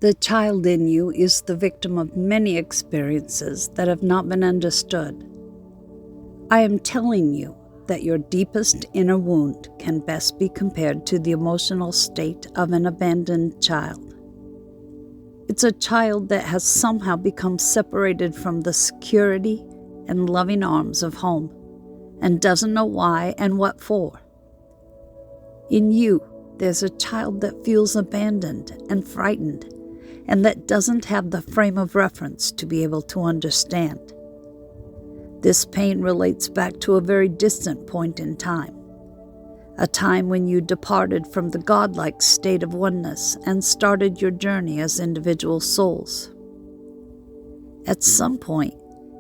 The child in you is the victim of many experiences that have not been understood. I am telling you that your deepest inner wound can best be compared to the emotional state of an abandoned child. It's a child that has somehow become separated from the security and loving arms of home and doesn't know why and what for. In you, there's a child that feels abandoned and frightened and that doesn't have the frame of reference to be able to understand. This pain relates back to a very distant point in time, a time when you departed from the godlike state of oneness and started your journey as individual souls. At some point,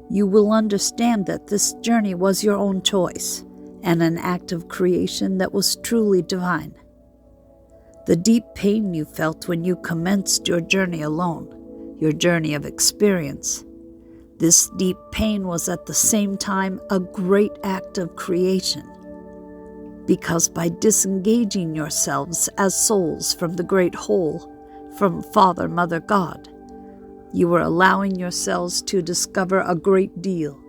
you will understand that this journey was your own choice and an act of creation that was truly divine. The deep pain you felt when you commenced your journey alone, your journey of experience, this deep pain was at the same time a great act of creation. Because by disengaging yourselves as souls from the great whole, from Father, Mother, God, you were allowing yourselves to discover a great deal,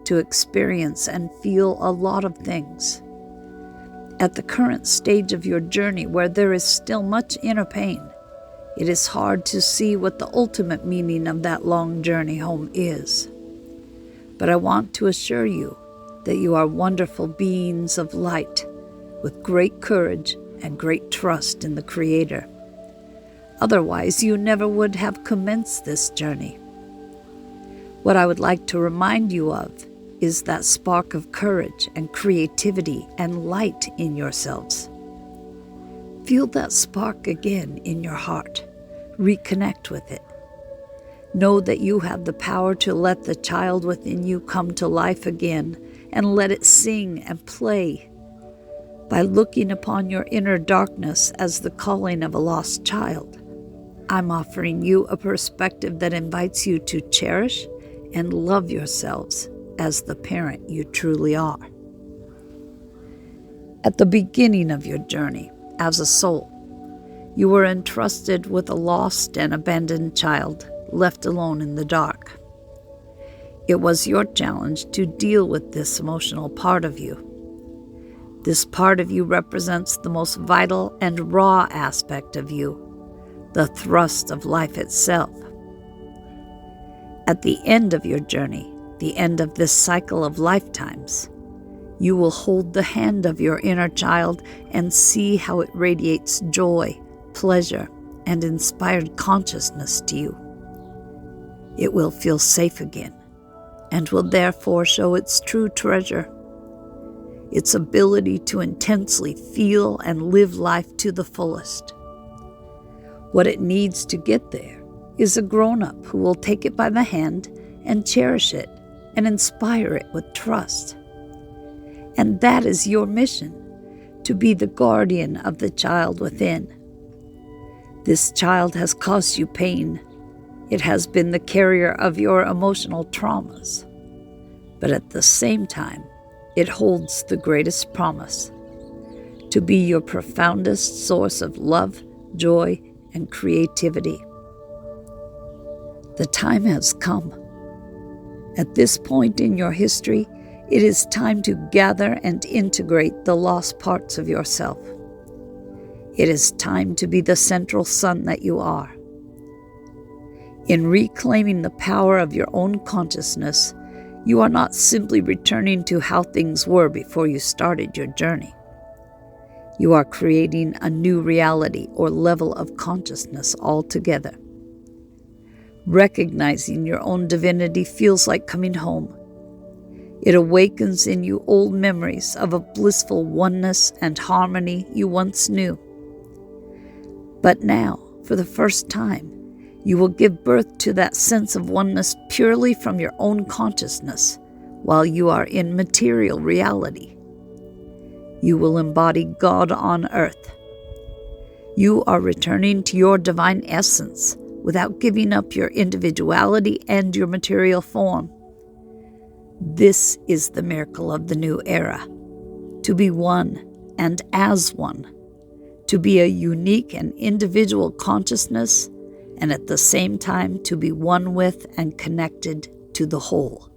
to experience and feel a lot of things. At the current stage of your journey where there is still much inner pain, it is hard to see what the ultimate meaning of that long journey home is. But I want to assure you that you are wonderful beings of light with great courage and great trust in the Creator. Otherwise, you never would have commenced this journey. What I would like to remind you of is that spark of courage and creativity and light in yourselves. Feel that spark again in your heart. Reconnect with it. Know that you have the power to let the child within you come to life again and let it sing and play. By looking upon your inner darkness as the calling of a lost child, I'm offering you a perspective that invites you to cherish and love yourselves as the parent you truly are. At the beginning of your journey as a soul, you were entrusted with a lost and abandoned child left alone in the dark. It was your challenge to deal with this emotional part of you. This part of you represents the most vital and raw aspect of you, the thrust of life itself. At the end of your journey, the end of this cycle of lifetimes, you will hold the hand of your inner child and see how it radiates joy, pleasure, and inspired consciousness to you. It will feel safe again, and will therefore show its true treasure, its ability to intensely feel and live life to the fullest. What it needs to get there is a grown-up who will take it by the hand and cherish it and inspire it with trust. And that is your mission, to be the guardian of the child within. This child has caused you pain. It has been the carrier of your emotional traumas. But at the same time, it holds the greatest promise, to be your profoundest source of love, joy, and creativity. The time has come. At this point in your history, it is time to gather and integrate the lost parts of yourself. It is time to be the central sun that you are. In reclaiming the power of your own consciousness, you are not simply returning to how things were before you started your journey. You are creating a new reality or level of consciousness altogether. Recognizing your own divinity feels like coming home. It awakens in you old memories of a blissful oneness and harmony you once knew. But now, for the first time, you will give birth to that sense of oneness purely from your own consciousness while you are in material reality. You will embody God on earth. You are returning to your divine essence without giving up your individuality and your material form. This is the miracle of the new era, to be one and as one, to be a unique and individual consciousness and at the same time to be one with and connected to the whole.